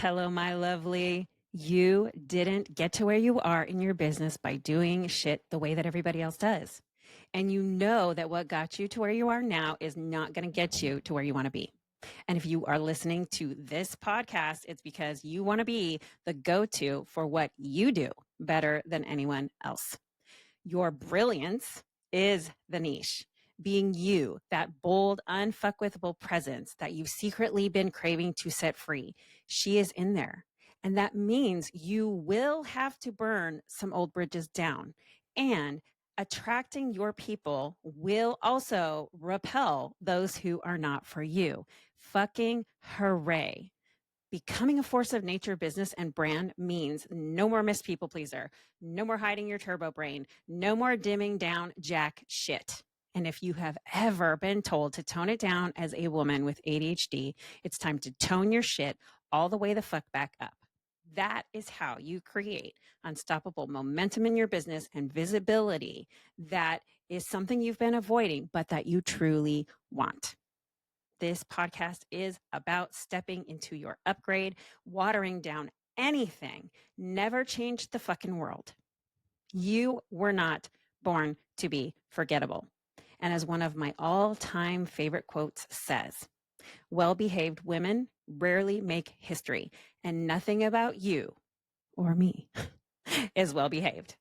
Hello, my lovely. You didn't get to where you are in your business by doing shit the way that everybody else does. And you know that what got you to where you are now is not going to get you to where you want to be. And if you are listening to this podcast, it's because you want to be the go to for what you do better than anyone else. Your brilliance is the niche. Being you, that bold, unfuckwithable presence that you've secretly been craving to set free, she is in there. And that means you will have to burn some old bridges down. And attracting your people will also repel those who are not for you. Fucking hooray. Becoming a force of nature business and brand means no more Miss People Pleaser, no more hiding your turbo brain, no more dimming down jack shit. And if you have ever been told to tone it down as a woman with ADHD, it's time to tone your shit all the way the fuck back up. That is how you create unstoppable momentum in your business and visibility that is something you've been avoiding, but that you truly want. This podcast is about stepping into your upgrade, watering down anything, never change the fucking world. You were not born to be forgettable. And as one of my all-time favorite quotes says, well-behaved women rarely make history, and nothing about you or me is well-behaved,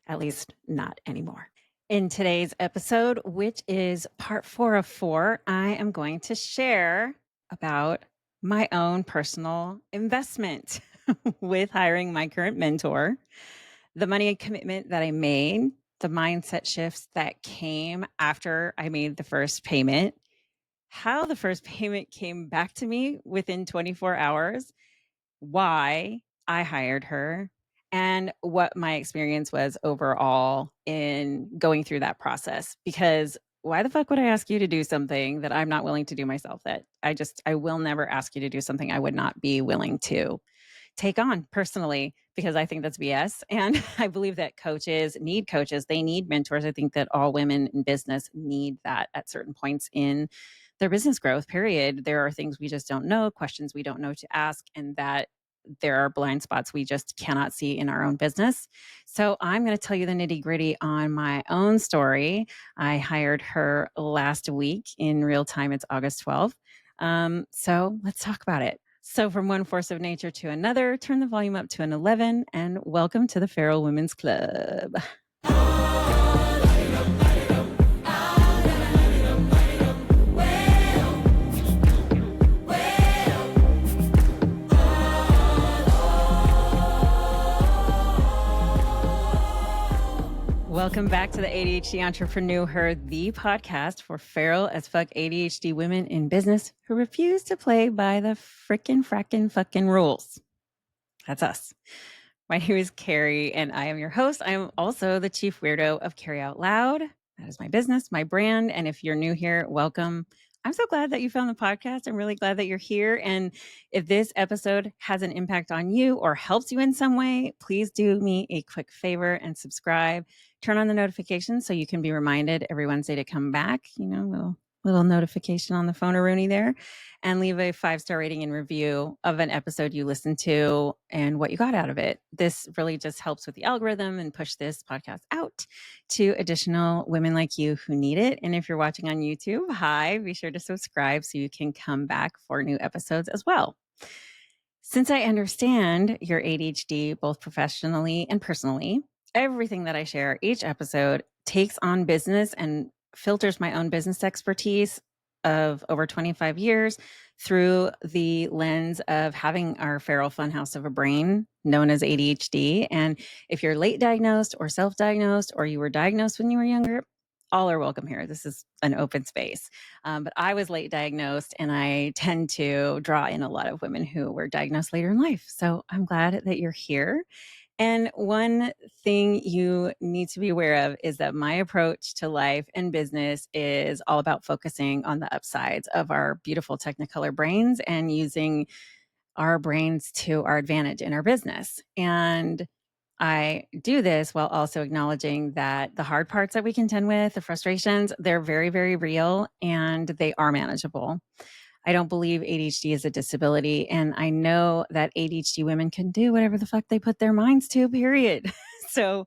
at least not anymore. In today's episode, which is part 4 of 4, I am going to share about my own personal investment with hiring my current mentor, the money commitment that I made, the mindset shifts that came after I made the first payment, how the first payment came back to me within 24 hours, why I hired her, and what my experience was overall in going through that process. Because why the fuck would I ask you to do something that I'm not willing to do myself? That I will never ask you to do something I would not be willing to take on personally, because I think that's BS. And I believe that coaches need coaches. They need mentors. I think that all women in business need that at certain points in their business growth, period. There are things we just don't know, questions we don't know to ask, and that there are blind spots we just cannot see in our own business. So I'm going to tell you the nitty gritty on my own story. I hired her last week in real time. It's August 12th. So let's talk about it. So from one force of nature to another, turn the volume up to an 11, and welcome to the Feral Women's Club. Welcome back to the ADHD Entrepreneur, the podcast for feral as fuck ADHD women in business who refuse to play by the frackin' fucking rules. That's us. My name is Carrie, and I am your host. I am also the chief weirdo of Carrie Out Loud. That is my business, my brand. And if you're new here, welcome. I'm so glad that you found the podcast. I'm really glad that you're here. And if this episode has an impact on you or helps you in some way, please do me a quick favor and subscribe. Turn on the notifications so you can be reminded every Wednesday to come back. Little notification on the phone or Rooney there, and leave a 5-star rating and review of an episode you listened to and what you got out of it. This really just helps with the algorithm and push this podcast out to additional women like you who need it. And if you're watching on YouTube, hi, be sure to subscribe so you can come back for new episodes as well. Since I understand your ADHD, both professionally and personally, everything that I share each episode takes on business and filters my own business expertise of over 25 years through the lens of having our feral funhouse of a brain known as ADHD. And if you're late diagnosed or self-diagnosed, or you were diagnosed when you were younger, all are welcome here. This is an open space. But I was late diagnosed, and I tend to draw in a lot of women who were diagnosed later in life. So I'm glad that you're here. And one thing you need to be aware of is that my approach to life and business is all about focusing on the upsides of our beautiful Technicolor brains and using our brains to our advantage in our business. And I do this while also acknowledging that the hard parts that we contend with, the frustrations, they're very, very real, and they are manageable. I don't believe ADHD is a disability. And I know that ADHD women can do whatever the fuck they put their minds to, period. So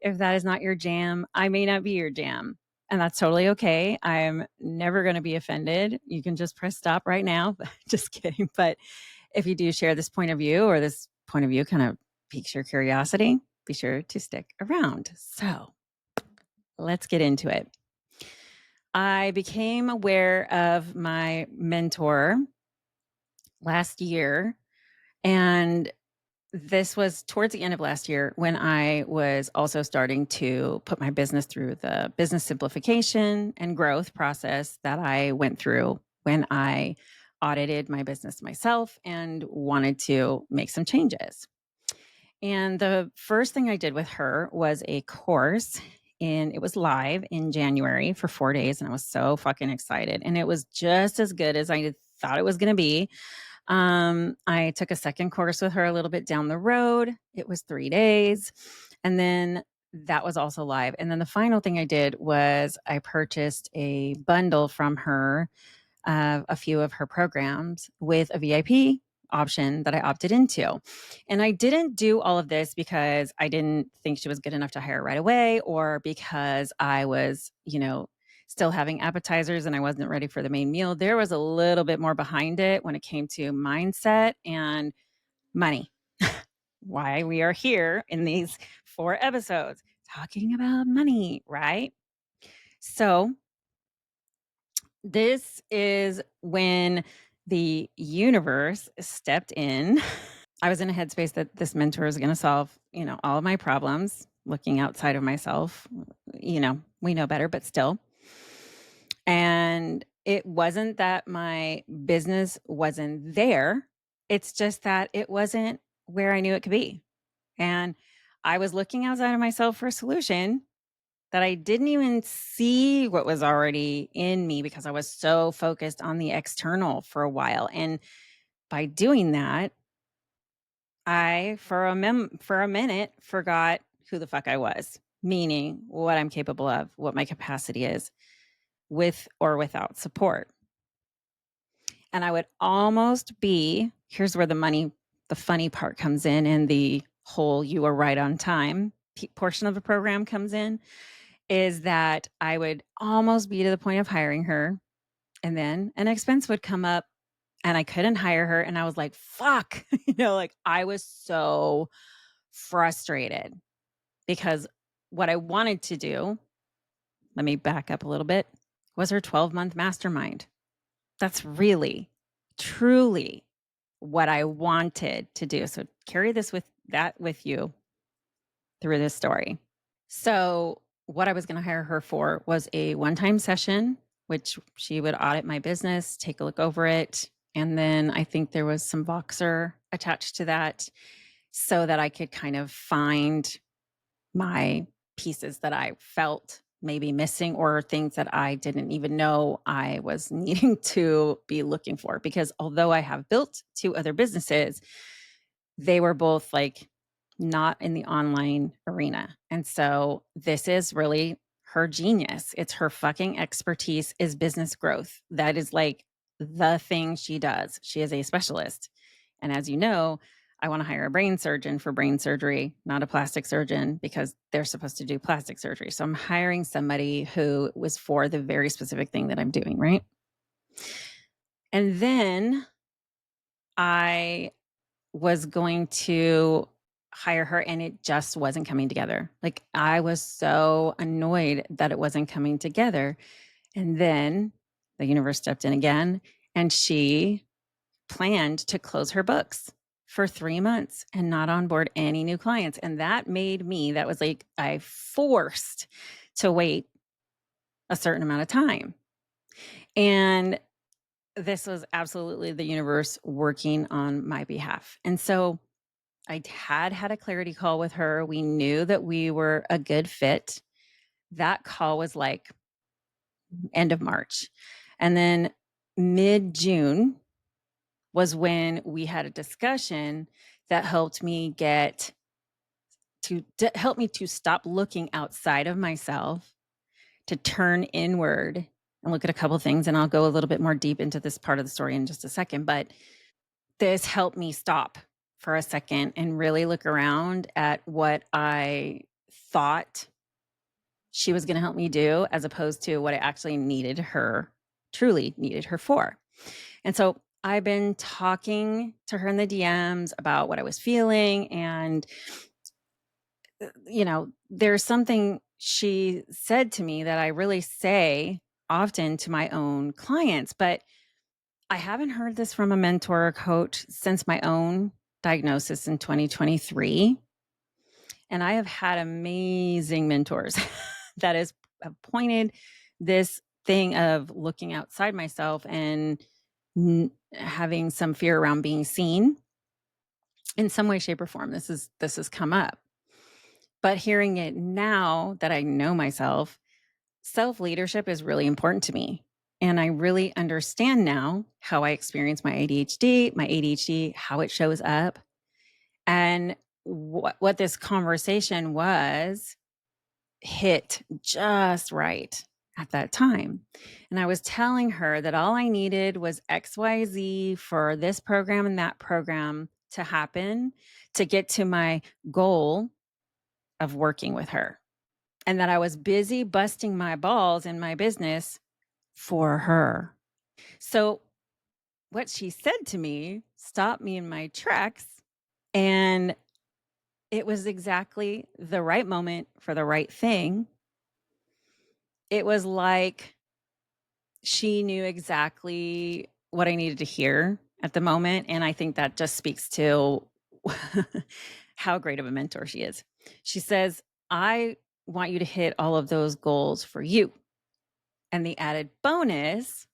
if that is not your jam, I may not be your jam. And that's totally okay. I'm never going to be offended. You can just press stop right now. Just kidding. But if you do share this point of view, or this point of view kind of piques your curiosity, be sure to stick around. So let's get into it. I became aware of my mentor last year, and this was towards the end of last year when I was also starting to put my business through the business simplification and growth process that I went through when I audited my business myself and wanted to make some changes. And the first thing I did with her was a course, and it was live in January for 4 days. And I was so fucking excited. And it was just as good as I thought it was going to be. I took a second course with her a little bit down the road. It was 3 days. And then that was also live. And then the final thing I did was I purchased a bundle from her, a few of her programs with a VIP option that I opted into. And I didn't do all of this because I didn't think she was good enough to hire right away, or because I was, still having appetizers and I wasn't ready for the main meal. There was a little bit more behind it when it came to mindset and money. Why we are here in these 4 episodes talking about money, right? So this is when the universe stepped in. I was in a headspace that this mentor is going to solve, all of my problems, looking outside of myself. We know better, but still. And it wasn't that my business wasn't there. It's just that it wasn't where I knew it could be. And I was looking outside of myself for a solution that I didn't even see what was already in me because I was so focused on the external for a while. And by doing that, I, for a minute, forgot who the fuck I was, meaning what I'm capable of, what my capacity is, with or without support. And I would almost be, here's where the funny part comes in, and the whole you are right on time portion of the program comes in, is that I would almost be to the point of hiring her. And then an expense would come up and I couldn't hire her. And I was like, fuck, I was so frustrated because what I wanted to do, let me back up a little bit, was her 12-month mastermind. That's really, truly what I wanted to do. So carry with you through this story. So what I was going to hire her for was a one-time session, which she would audit my business, take a look over it. And then I think there was some Voxer attached to that so that I could kind of find my pieces that I felt maybe missing, or things that I didn't even know I was needing to be looking for. Because although I have built 2 other businesses, they were both not in the online arena. And so this is really her genius. It's her fucking expertise is business growth. That is the thing she does. She is a specialist. And as you know, I want to hire a brain surgeon for brain surgery, not a plastic surgeon, because they're supposed to do plastic surgery. So I'm hiring somebody who was for the very specific thing that I'm doing, right? And then I was going to hire her and it just wasn't coming together. I was so annoyed that it wasn't coming together. And then the universe stepped in again, and she planned to close her books for 3 months and not onboard any new clients. And that was I forced to wait a certain amount of time. And this was absolutely the universe working on my behalf. And so I had a clarity call with her. We knew that we were a good fit. That call was end of March. And then mid-June was when we had a discussion that helped me help me to stop looking outside of myself, to turn inward and look at a couple things, and I'll go a little bit more deep into this part of the story in just a second. But this helped me stop for a second and really look around at what I thought she was going to help me do, as opposed to what I actually truly needed her for. And so I've been talking to her in the DMs about what I was feeling. And, there's something she said to me that I really say often to my own clients, but I haven't heard this from a mentor or coach since my own diagnosis in 2023. And I have had amazing mentors that have pointed this thing of looking outside myself and having some fear around being seen in some way, shape, or form. This has come up. But hearing it now that I know myself, self-leadership is really important to me. And I really understand now how I experience my ADHD, how it shows up. And what this conversation was hit just right at that time. And I was telling her that all I needed was XYZ for this program and that program to happen to get to my goal of working with her. And that I was busy busting my balls in my business for her. So what she said to me stopped me in my tracks, and it was exactly the right moment for the right thing. It was like she knew exactly what I needed to hear at the moment. And I think that just speaks to how great of a mentor she is. She says, I want you to hit all of those goals for you. And the added bonus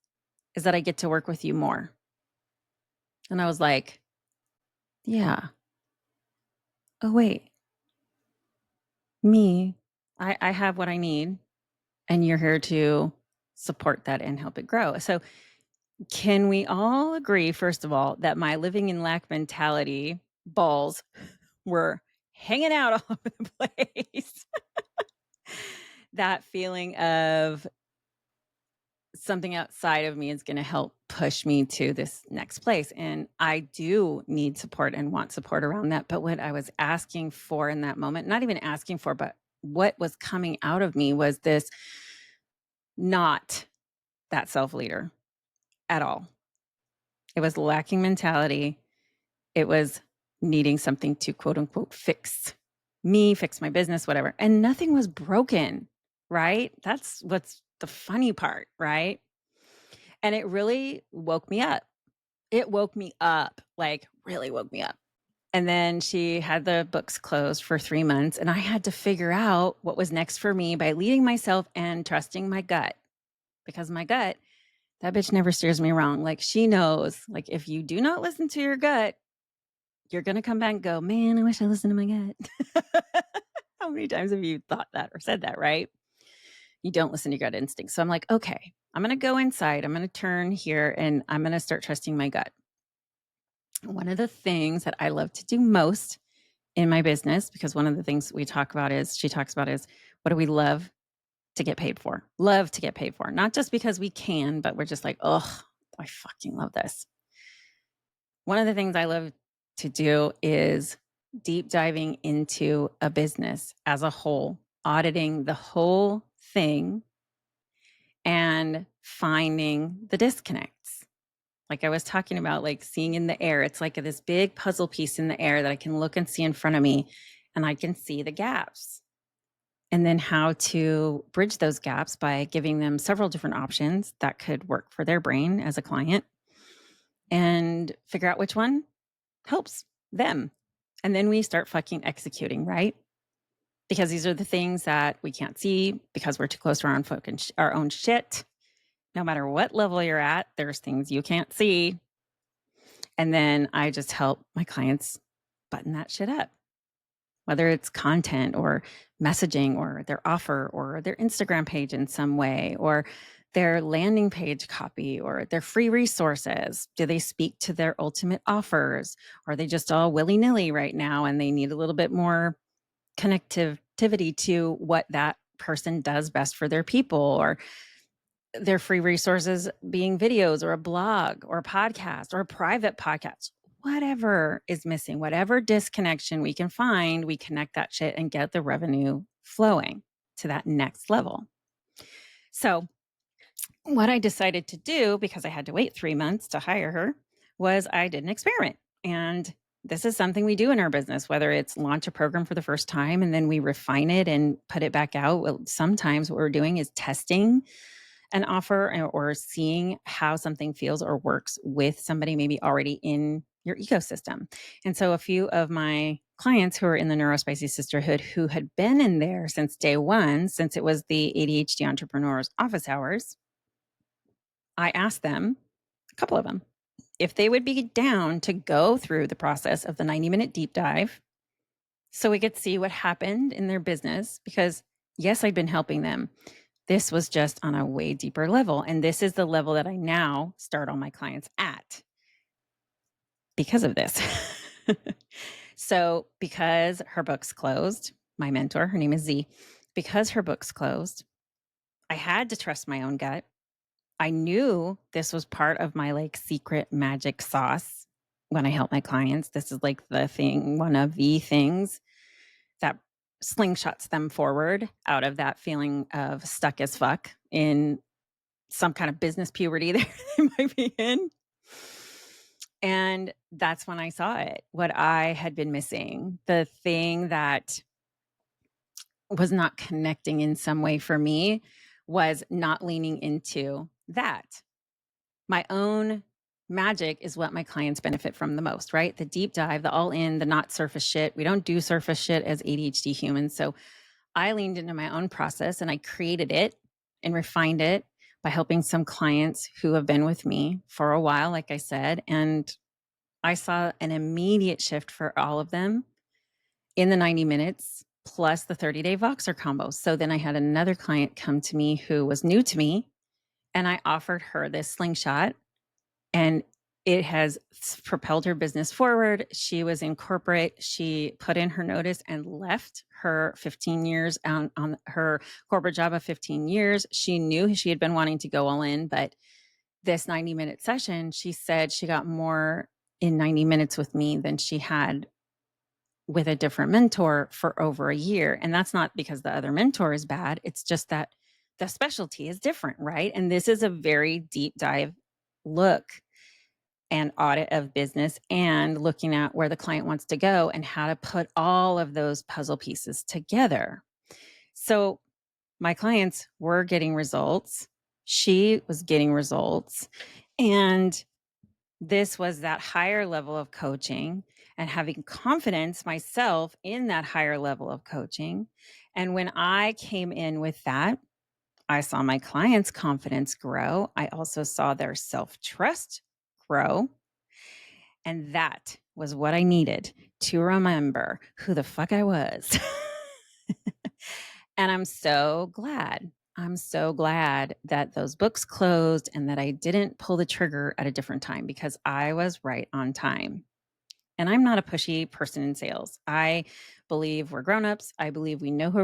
is that I get to work with you more. And I was like, yeah. Oh, wait, I have what I need, and you're here to support that and help it grow. So can we all agree, first of all, that my living in lack mentality balls were hanging out all over the place? That feeling of something outside of me is going to help push me to this next place. And I do need support and want support around that. But what I was asking for in that moment, not even asking for, but what was coming out of me was this not that self leader at all. It was lacking mentality. It was needing something to quote unquote fix me, fix my business, whatever. And nothing was broken, right? That's what's the funny part, right? And it really woke me up. It woke me up, like really woke me up. And then she had the books closed for 3 months, and I had to figure out what was next for me by leading myself and trusting my gut. Because my gut, that bitch never steers me wrong. Like she knows, like if you do not listen to your gut, you're going to come back and go, man, I wish I listened to my gut. How many times have you thought that or said that, right? You don't listen to your gut instinct. So I'm like, okay, I'm going to go inside. I'm going to turn here and I'm going to start trusting my gut. One of the things that I love to do most in my business, because one of the things she talks about is what do we love to get paid for? Love to get paid for. Not just because we can, but we're just like, oh, I fucking love this. One of the things I love to do is deep diving into a business as a whole, auditing the whole thing and finding the disconnects. Like I was talking about, like seeing in the air, it's like this big puzzle piece in the air that I can look and see in front of me, and I can see the gaps. And then how to bridge those gaps by giving them several different options that could work for their brain as a client and figure out which one helps them. And then we start fucking executing, right? Because these are the things that we can't see because we're too close to our own shit. No matter what level you're at, there's things you can't see. And then I just help my clients button that shit up, whether it's content or messaging or their offer or their Instagram page in some way or their landing page copy or their free resources. Do they speak to their ultimate offers? Or are they just all willy-nilly right now and they need a little bit more connectivity to what that person does best for their people? Or their free resources being videos or a blog or a podcast or a private podcast. Whatever is missing, whatever disconnection we can find, we connect that shit and get the revenue flowing to that next level. So, what I decided to do, because I had to wait 3 months to hire her, was I did an experiment. And this is something we do in our business, whether it's launch a program for the first time and then we refine it and put it back out. Well, sometimes what we're doing is testing an offer or seeing how something feels or works with somebody maybe already in your ecosystem. And so a few of my clients who are in the Neurospicy Sisterhood who had been in there since day one, since it was the ADHD Entrepreneurs office hours, I asked them, a couple of them, if they would be down to go through the process of the 90-minute deep dive so we could see what happened in their business. Because yes, I'd been helping them. This was just on a way deeper level. And this is the level that I now start all my clients at because of this. So because her book's closed, my mentor, her name is Z, because her book's closed, I had to trust my own gut. I knew this was part of my like secret magic sauce when I help my clients. This is like the thing, one of the things that slingshots them forward out of that feeling of stuck as fuck in some kind of business puberty they might be in. And that's when I saw it, what I had been missing, the thing that was not connecting in some way for me was not leaning into that. My own magic is what my clients benefit from the most, right? The deep dive, the all in, the not surface shit. We don't do surface shit as ADHD humans. So I leaned into my own process and I created it and refined it by helping some clients who have been with me for a while, like I said. And I saw an immediate shift for all of them in the 90 minutes plus the 30-day Voxer combo. So then I had another client come to me who was new to me and I offered her this slingshot and it has propelled her business forward. She was in corporate. She put in her notice and left her 15 years on her corporate job of 15 years. She knew she had been wanting to go all in, but this 90-minute session, she said she got more in 90 minutes with me than she had with a different mentor for over a year. And that's not because the other mentor is bad. It's just that the specialty is different, right? And this is a very deep dive look and audit of business and looking at where the client wants to go and how to put all of those puzzle pieces together. So my clients were getting results. She was getting results. And this was that higher level of coaching and having confidence myself in that higher level of coaching. And when I came in with that, I saw my clients' confidence grow. I also saw their self-trust grow. And that was what I needed to remember who the fuck I was. And I'm so glad. I'm so glad that those books closed and that I didn't pull the trigger at a different time because I was right on time. And I'm not a pushy person in sales. I believe we're grown-ups. I believe we know who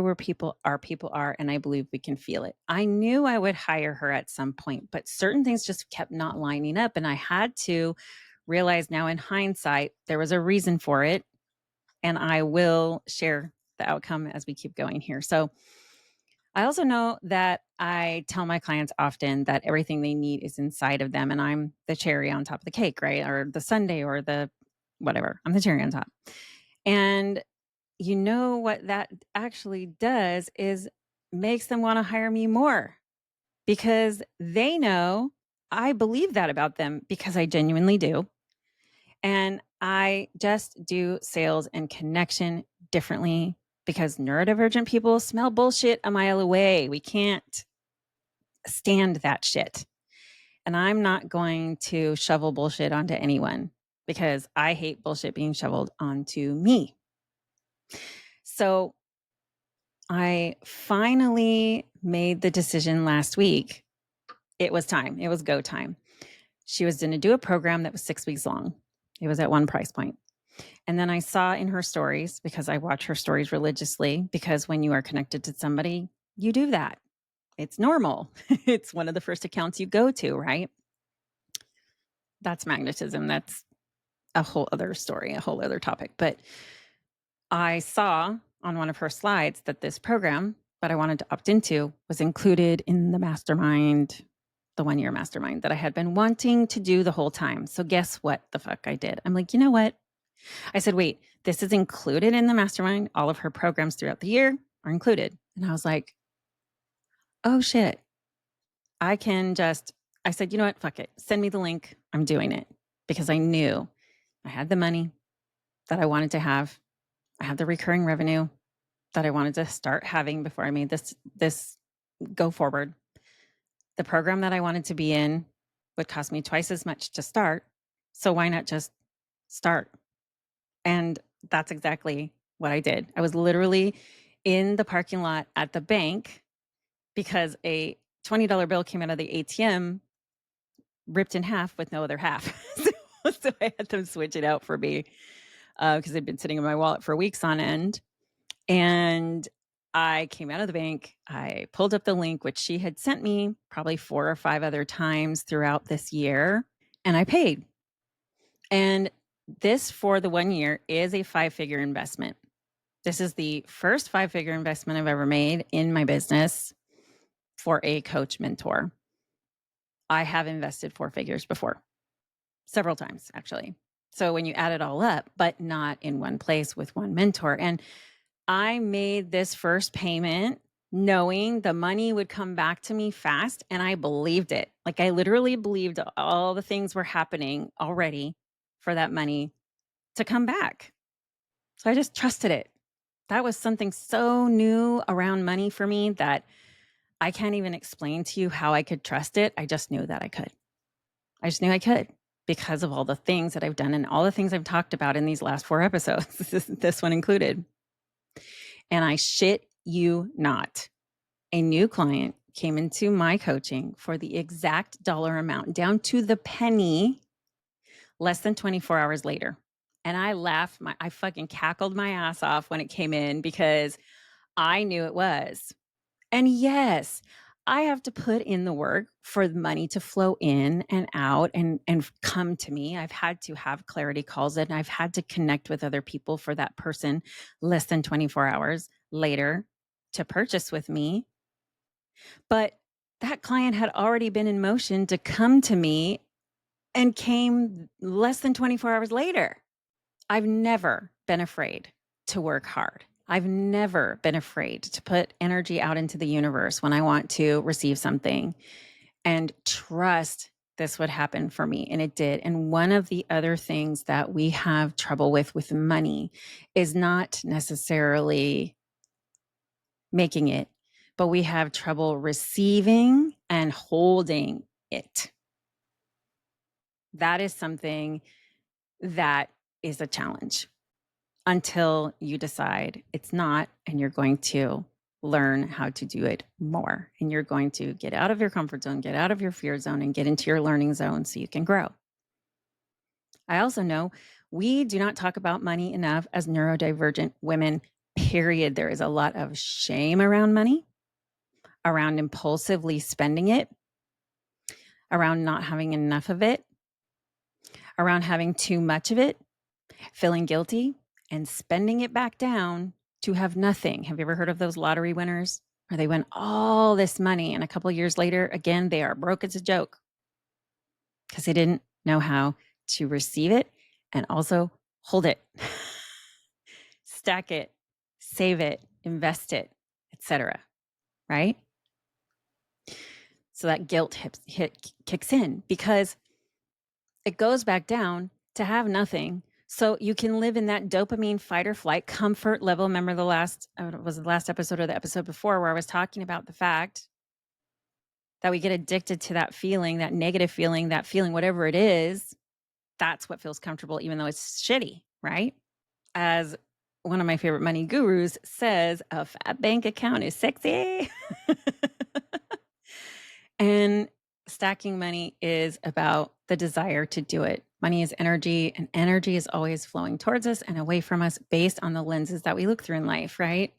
our people are, and I believe we can feel it. I knew I would hire her at some point, but certain things just kept not lining up. And I had to realize now in hindsight, there was a reason for it. And I will share the outcome as we keep going here. So I also know that I tell my clients often that everything they need is inside of them. And I'm the cherry on top of the cake, right? Or the sundae or the whatever. I'm the cherry on top. And you know what that actually does is makes them want to hire me more because they know I believe that about them because I genuinely do. And I just do sales and connection differently because neurodivergent people smell bullshit a mile away. We can't stand that shit. And I'm not going to shovel bullshit onto anyone because I hate bullshit being shoveled onto me. So I finally made the decision last week. It was time. It was go time. She was going to do a program that was 6 weeks long. It was at one price point. And then I saw in her stories, because I watch her stories religiously, because when you are connected to somebody, you do that. It's normal. It's one of the first accounts you go to, right? That's magnetism. That's a whole other story, a whole other topic. But I saw on one of her slides that this program that I wanted to opt into was included in the mastermind, the 1-year mastermind that I had been wanting to do the whole time. So guess what the fuck I did? I'm like, you know what? I said, wait, this is included in the mastermind. All of her programs throughout the year are included. And I was like, oh shit. I said, you know what? Fuck it. Send me the link. I'm doing it because I knew I had the money that I wanted to have. I had the recurring revenue that I wanted to start having before I made this go forward. The program that I wanted to be in would cost me twice as much to start. So why not just start? And that's exactly what I did. I was literally in the parking lot at the bank because a $20 bill came out of the ATM ripped in half with no other half. So I had them switch it out for me because it'd been sitting in my wallet for weeks on end. And I came out of the bank. I pulled up the link, which she had sent me probably 4 or 5 other times throughout this year, and I paid. And this for the 1 year is a 5-figure investment. This is the first 5-figure investment I've ever made in my business for a coach mentor. I have invested 4 figures before, several times actually. So when you add it all up, but not in one place with one mentor. And I made this first payment knowing the money would come back to me fast. And I believed it. Like I literally believed all the things were happening already for that money to come back. So I just trusted it. That was something so new around money for me that I can't even explain to you how I could trust it. I just knew that I could. I just knew I could because of all the things that I've done and all the things I've talked about in these last 4 episodes, this one included. And I shit you not, a new client came into my coaching for the exact dollar amount down to the penny less than 24 hours later. And I laughed, I fucking cackled my ass off when it came in because I knew it was. And yes, I have to put in the work for the money to flow in and out and come to me. I've had to have clarity calls and I've had to connect with other people for that person less than 24 hours later to purchase with me. But that client had already been in motion to come to me and came less than 24 hours later. I've never been afraid to work hard. I've never been afraid to put energy out into the universe when I want to receive something and trust this would happen for me. And it did. And one of the other things that we have trouble with money is not necessarily making it, but we have trouble receiving and holding it. That is something that is a challenge until you decide it's not, and you're going to learn how to do it more. And you're going to get out of your comfort zone, get out of your fear zone, and get into your learning zone so you can grow. I also know we do not talk about money enough as neurodivergent women, period. There is a lot of shame around money, around impulsively spending it, around not having enough of it, around having too much of it, feeling guilty, and spending it back down to have nothing. Have you ever heard of those lottery winners where they win all this money and a couple of years later, again, they are broke as a joke because they didn't know how to receive it and also hold it, stack it, save it, invest it, etc. Right? So that guilt kicks in because it goes back down to have nothing. So you can live in that dopamine fight or flight comfort level. Remember the last episode or the episode before where I was talking about the fact that we get addicted to that feeling, that negative feeling, whatever it is, that's what feels comfortable, even though it's shitty, right? As one of my favorite money gurus says, a fat bank account is sexy. And stacking money is about the desire to do it. Money is energy, and energy is always flowing towards us and away from us based on the lenses that we look through in life, right?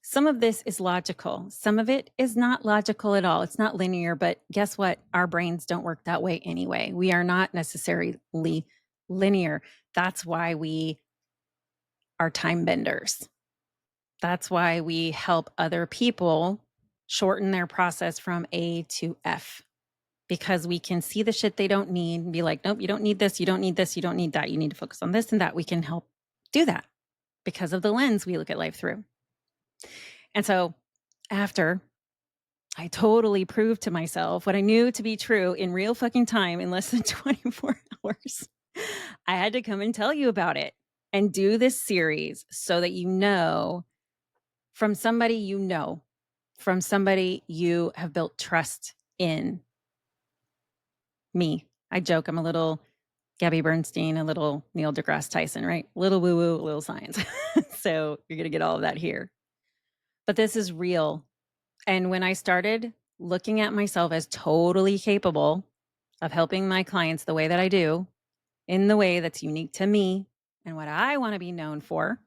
Some of this is logical. Some of it is not logical at all. It's not linear, but guess what? Our brains don't work that way anyway. We are not necessarily linear. That's why we are time benders. That's why we help other people shorten their process from A to F, because we can see the shit they don't need and be like, nope, you don't need this, you don't need this, you don't need that. You need to focus on this and that. We can help do that because of the lens we look at life through. And so after I totally proved to myself what I knew to be true in real fucking time in less than 24 hours, I had to come and tell you about it and do this series so that you know from somebody from somebody you have built trust in. Me. I joke, I'm a little Gabby Bernstein, a little Neil deGrasse Tyson, right? Little woo-woo, little science. So you're going to get all of that here. But this is real. And when I started looking at myself as totally capable of helping my clients the way that I do, in the way that's unique to me and what I want to be known for,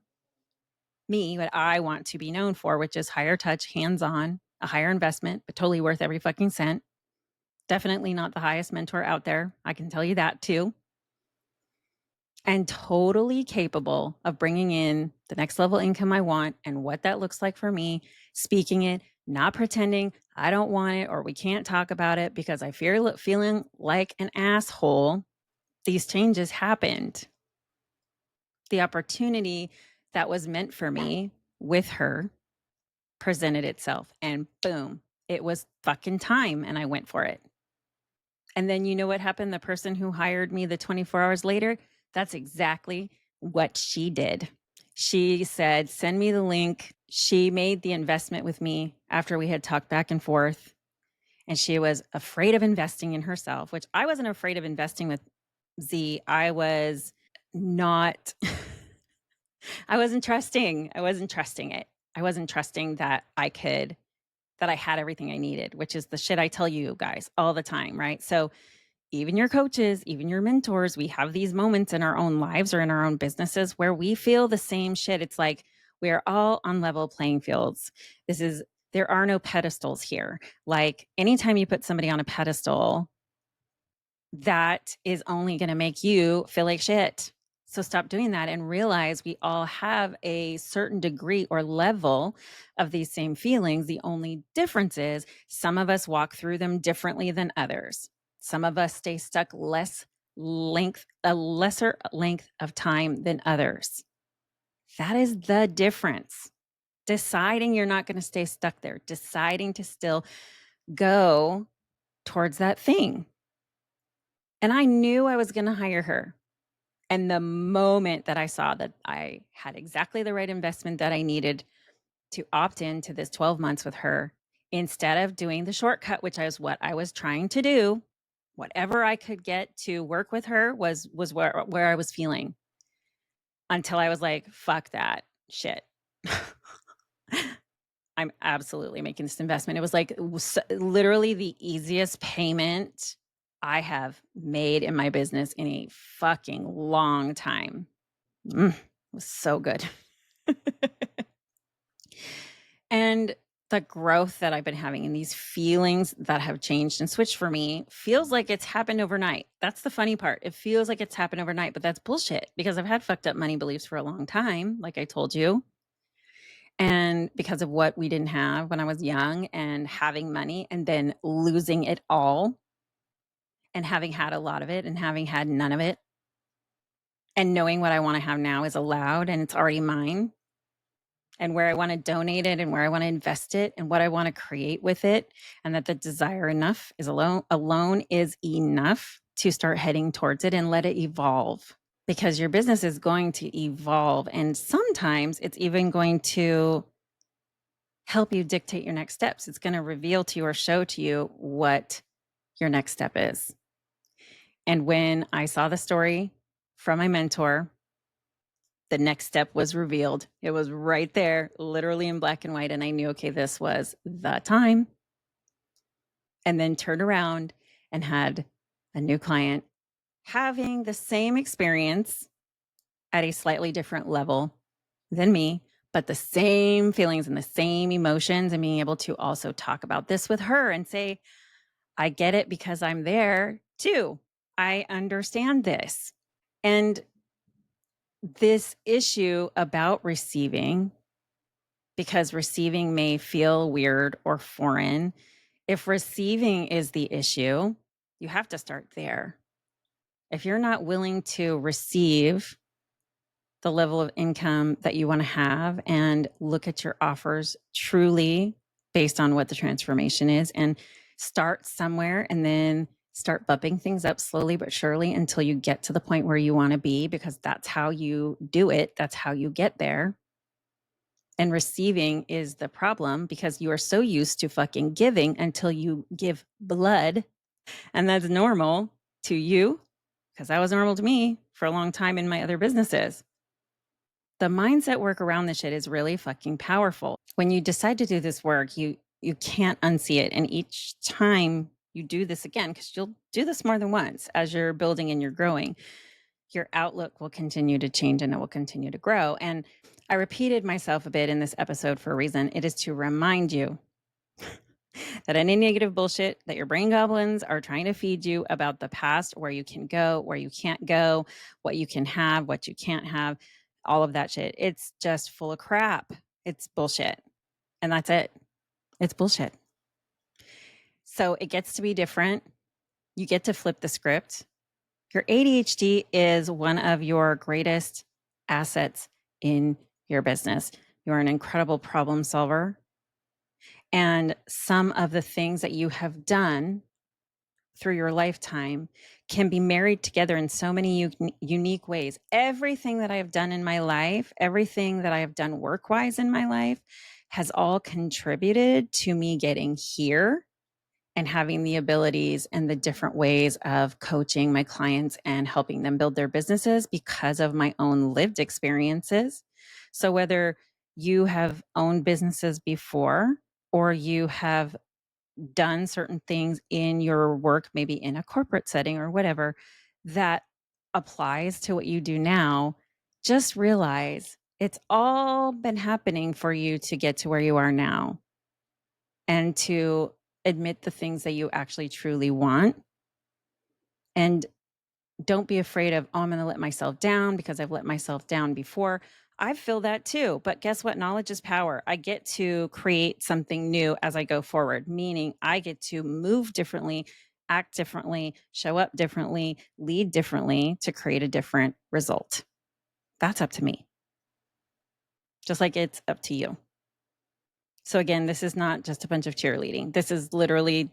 what I want to be known for, which is higher touch, hands-on, a higher investment, but totally worth every fucking cent. Definitely not the highest mentor out there. I can tell you that too. And totally capable of bringing in the next level income I want and what that looks like for me, speaking it, not pretending I don't want it or we can't talk about it because I fear feeling like an asshole. These changes happened. The opportunity that was meant for me with her presented itself and boom, it was fucking time and I went for it. And then you know what happened? The person who hired me the 24 hours later, that's exactly what she did. She said, send me the link. She made the investment with me after we had talked back and forth. And she was afraid of investing in herself, which I wasn't afraid of investing with Z. I was not, I wasn't trusting. I wasn't trusting it. I wasn't trusting that I had everything I needed, which is the shit I tell you guys all the time, right? So even your coaches, even your mentors, we have these moments in our own lives or in our own businesses where we feel the same shit. It's like we are all on level playing fields. There are no pedestals here. Like anytime you put somebody on a pedestal, that is only going to make you feel like shit. So stop doing that and realize we all have a certain degree or level of these same feelings. The only difference is some of us walk through them differently than others. Some of us stay stuck a lesser length of time than others. That is the difference. Deciding you're not going to stay stuck there, deciding to still go towards that thing. And I knew I was going to hire her. And the moment that I saw that I had exactly the right investment that I needed to opt into this 12 months with her, instead of doing the shortcut, which is what I was trying to do, whatever I could get to work with her was where I was feeling, until I was like, fuck that shit. I'm absolutely making this investment. It was like literally the easiest payment I have made in my business in a fucking long time. It was so good. And the growth that I've been having and these feelings that have changed and switched for me feels like it's happened overnight. That's the funny part. It feels like it's happened overnight, but that's bullshit because I've had fucked up money beliefs for a long time, like I told you. And because of what we didn't have when I was young and having money and then losing it all and having had a lot of it and having had none of it and knowing what I want to have now is allowed and it's already mine, and where I want to donate it and where I want to invest it and what I want to create with it, and that the desire enough is alone is enough to start heading towards it and let it evolve, because your business is going to evolve. And sometimes it's even going to help you dictate your next steps. It's going to reveal to you or show to you what your next step is. And when I saw the story from my mentor, the next step was revealed. It was right there, literally in black and white. And I knew, okay, this was the time. And then turned around and had a new client having the same experience at a slightly different level than me, but the same feelings and the same emotions, and being able to also talk about this with her and say, I get it because I'm there too. I understand this. And this issue about receiving, because receiving may feel weird or foreign, if receiving is the issue, you have to start there. If you're not willing to receive the level of income that you want to have and look at your offers truly based on what the transformation is, and start somewhere and then start bumping things up slowly but surely until you get to the point where you want to be, because that's how you do it. That's how you get there. And receiving is the problem, because you are so used to fucking giving until you give blood. And that's normal to you, because that was normal to me for a long time in my other businesses. The mindset work around this shit is really fucking powerful. When you decide to do this work, you can't unsee it. And each time you do this again, because you'll do this more than once as you're building and you're growing, your outlook will continue to change and it will continue to grow. And I repeated myself a bit in this episode for a reason. It is to remind you that any negative bullshit that your brain goblins are trying to feed you about the past, where you can go, where you can't go, what you can have, what you can't have, all of that shit, it's just full of crap. It's bullshit. And that's it. It's bullshit. So it gets to be different. You get to flip the script. Your ADHD is one of your greatest assets in your business. You're an incredible problem solver. And some of the things that you have done through your lifetime can be married together in so many unique ways. Everything that I have done in my life, everything that I have done work-wise in my life, has all contributed to me getting here and having the abilities and the different ways of coaching my clients and helping them build their businesses because of my own lived experiences. So whether you have owned businesses before, or you have done certain things in your work, maybe in a corporate setting or whatever, that applies to what you do now, just realize it's all been happening for you to get to where you are now, and to admit the things that you actually truly want. And don't be afraid of, oh, I'm going to let myself down because I've let myself down before. I feel that too. But guess what? Knowledge is power. I get to create something new as I go forward, meaning I get to move differently, act differently, show up differently, lead differently to create a different result. That's up to me, just like it's up to you. So again, this is not just a bunch of cheerleading. This is literally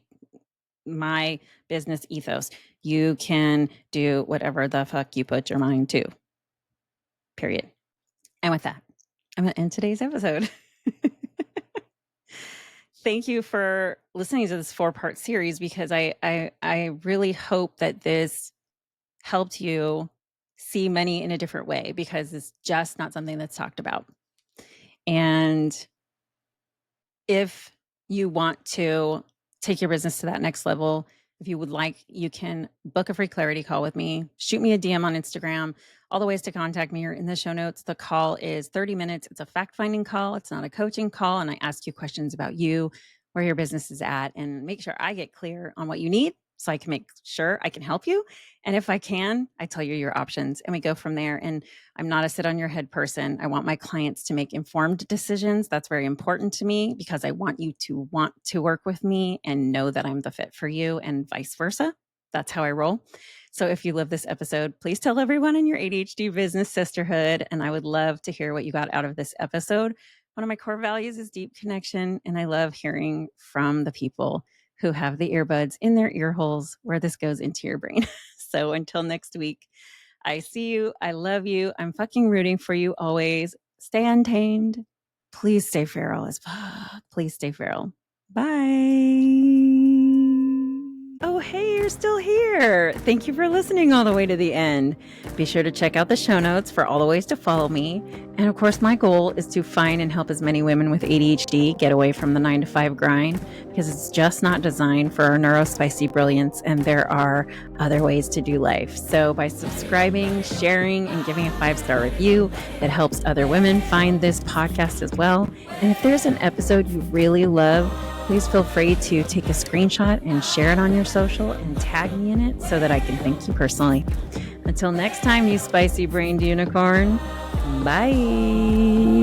my business ethos. You can do whatever the fuck you put your mind to. Period. And with that, I'm going to end today's episode. Thank you for listening to this 4-part series, because I really hope that this helped you see money in a different way, because it's just not something that's talked about. And if you want to take your business to that next level, if you would like, you can book a free clarity call with me. Shoot me a DM on Instagram. All the ways to contact me are in the show notes. The call is 30 minutes. It's a fact-finding call. It's not a coaching call. And I ask you questions about you, where your business is at, and make sure I get clear on what you need so I can make sure I can help you. And if I can, I tell you your options and we go from there. And I'm not a sit on your head person. I want my clients to make informed decisions. That's very important to me, because I want you to want to work with me and know that I'm the fit for you, and vice versa. That's how I roll. So if you love this episode, please tell everyone in your ADHD business sisterhood. And I would love to hear what you got out of this episode. One of my core values is deep connection. And I love hearing from the people who have the earbuds in their ear holes where this goes into your brain. So until next week, I see you. I love you. I'm fucking rooting for you always. Stay untamed. Please stay feral as fuck. Please stay feral. Bye. Oh, hey, you're still here. Thank you for listening all the way to the end. Be sure to check out the show notes for all the ways to follow me. And of course, my goal is to find and help as many women with ADHD get away from the 9-to-5 grind, because it's just not designed for our neurospicy brilliance, and there are other ways to do life. So by subscribing, sharing, and giving a 5-star review, it helps other women find this podcast as well. And if there's an episode you really love, please feel free to take a screenshot and share it on your social and tag me in it so that I can thank you personally. Until next time, you spicy brained unicorn. Bye.